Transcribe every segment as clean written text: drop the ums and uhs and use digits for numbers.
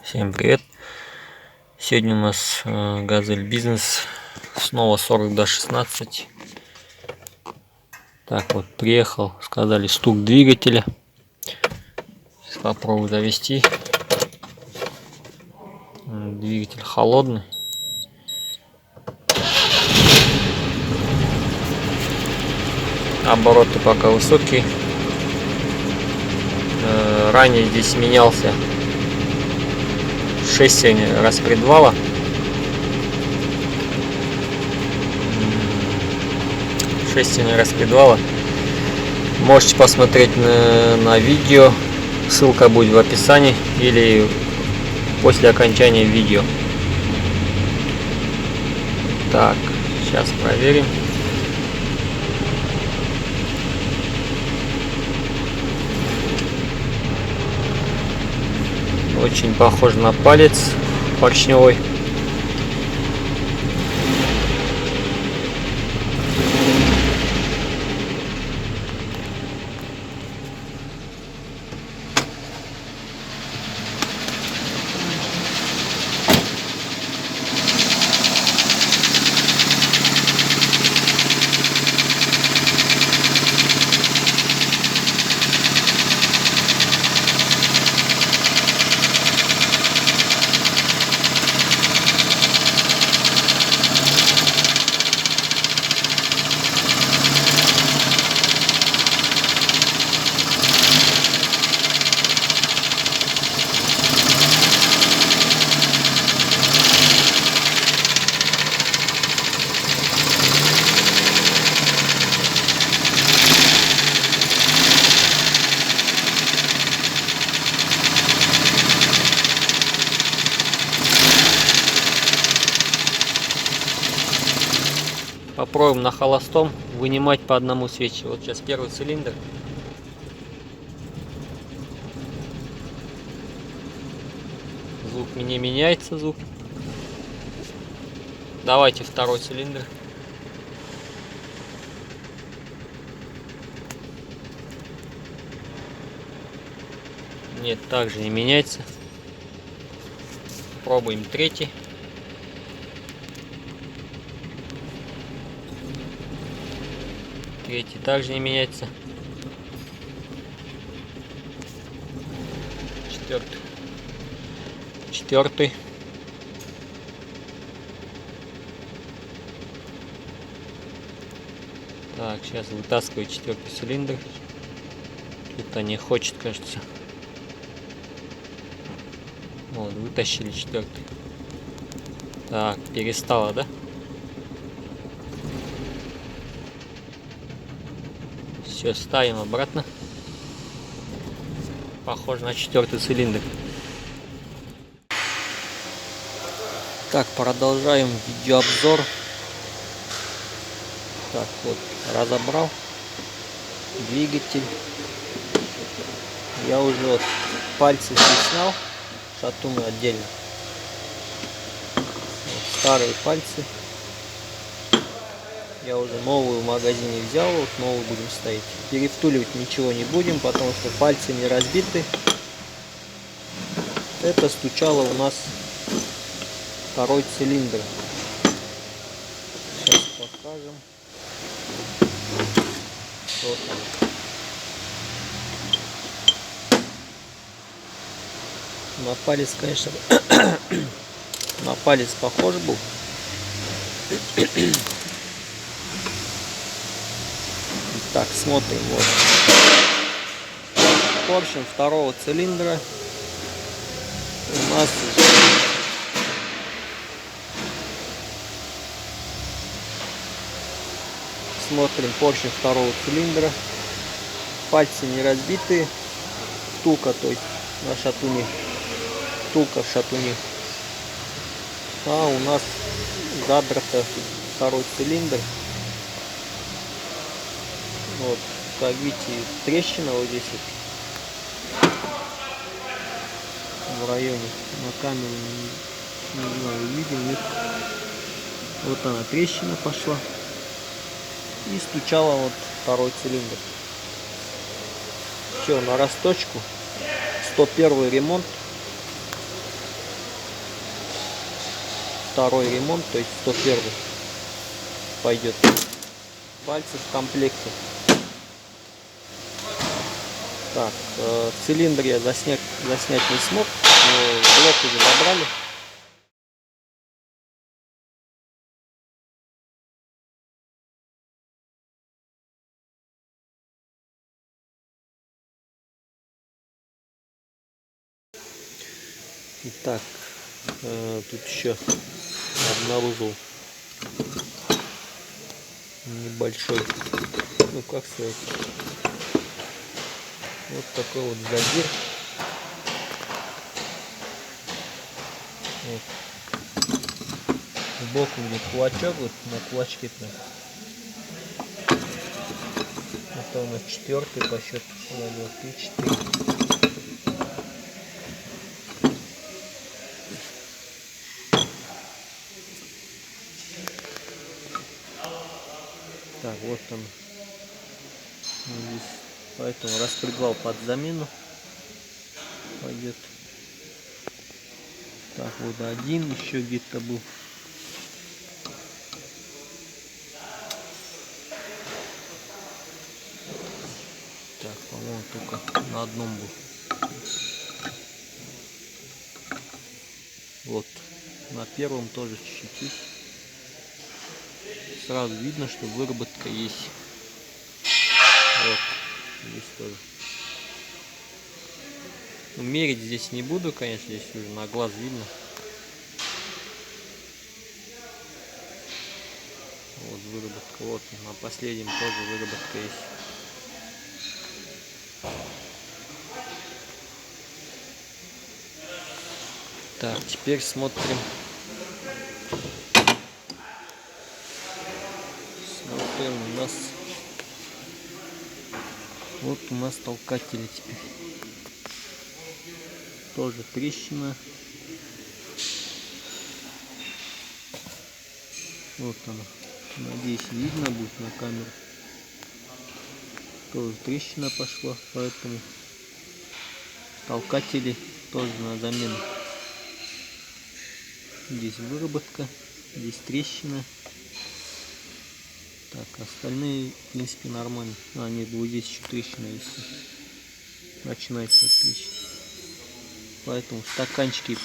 Всем привет! Сегодня у нас Газель Бизнес, снова 40 до 16. Так вот, приехал, сказали, стук двигателя. Сейчас попробую завести. Двигатель холодный. Обороты пока высокие. Ранее здесь менялся шестерень распредвала. Можете посмотреть на видео. Ссылка будет в описании или после окончания видео. Так, сейчас проверим. Очень похож на палец поршневой. Попробуем на холостом вынимать по одному свече. Вот сейчас первый цилиндр. Звук не меняется, звук. Давайте второй цилиндр. Нет, также не меняется. Пробуем третий. Третий также не меняется. Четвертый. Так, сейчас вытаскиваю четвертый цилиндр. Это не хочет, кажется. Вот, вытащили четвертый. Так, перестало, да? Все, ставим обратно. Похоже на четвертый цилиндр. Так, продолжаем видеообзор. Так, вот, разобрал двигатель. Я уже вот пальцы снял, шатуны отдельно. Вот, старые пальцы. Я уже новую в магазине взял, вот новую будем ставить. Перевтуливать ничего не будем, потому что пальцы не разбиты. Это стучало у нас второй цилиндр. Сейчас покажем. Вот он. На палец, конечно, на палец похож был. Так, смотрим. Вот поршень второго цилиндра у нас смотрим поршень второго цилиндра. Пальцы не разбиты. Втулка, то есть на шатуне. Втулка в шатуне. А у нас задрато второй цилиндр. Вот, как видите, трещина вот здесь вот, в районе. На камеру не знаю, видим, нет. Вот она, трещина пошла. И стучала вот второй цилиндр. Все на росточку. 101 ремонт. 102 ремонт, то есть 101 пойдет. Пальцы в комплекте. Так, цилиндр я заснять не смог, но блок уже забрали. Итак, тут еще обнаружил небольшой, ну как сказать, вот такой вот задир. Вот. Сбоку где кулачок, вот на кулачке прям. Это у нас 4-й по счету. 3, 4. Так, вот он здесь, поэтому распредвал под замену пойдет. Так, вот один еще где-то был. Так, по-моему, только на одном был. Вот, на первом тоже чуть-чуть есть. Сразу видно, что выработка есть. Вот, здесь тоже. Ну, мерить здесь не буду, конечно, здесь уже на глаз видно. Вот выработка, вот на последнем тоже выработка есть. Так, теперь смотрим. У нас вот у нас толкатели теперь. Тоже трещина. Вот она. Надеюсь, видно будет на камеру. Тоже трещина пошла, поэтому толкатели тоже на замену. Здесь выработка, здесь трещина. Так, остальные, в принципе, нормально. А, нет, вот здесь еще трещина есть. Начинается трещина. Поэтому стаканчики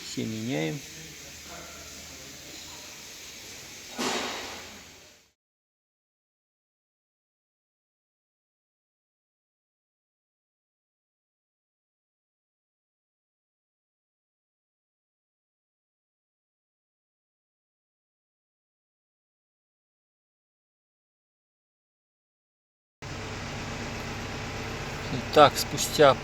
все меняем. Итак, спустя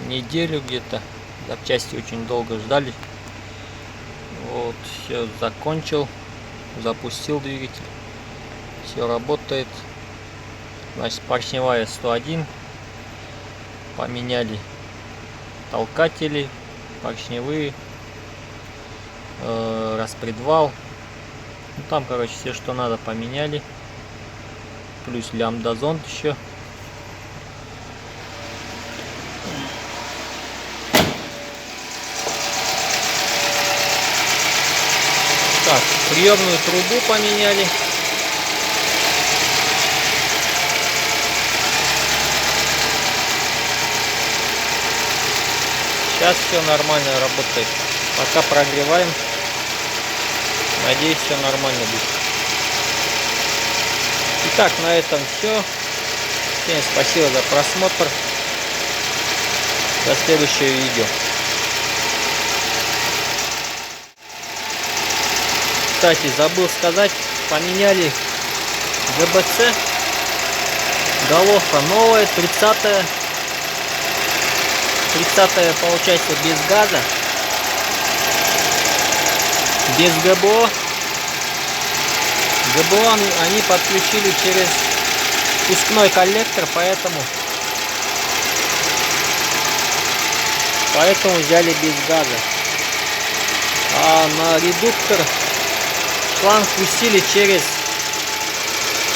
неделю где-то, запчасти очень долго ждали. Вот, все закончил, запустил двигатель, все работает. Значит, поршневая 101, поменяли толкатели, поршневые, распредвал. Ну, там, короче, все, что надо, поменяли. Плюс лямбда-зонд еще. Так, приемную трубу поменяли. Сейчас все нормально работает. Пока прогреваем. Надеюсь, все нормально будет. Итак, на этом все. Всем спасибо за просмотр. До следующего видео. Кстати, забыл сказать, поменяли ГБЦ. Головка новая, 30-я. 30-я получается без газа. Без ГБО. ГБО они подключили через впускной коллектор, поэтому взяли без газа. А на редуктор шланг пустили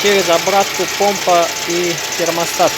через обратку помпа и термостат.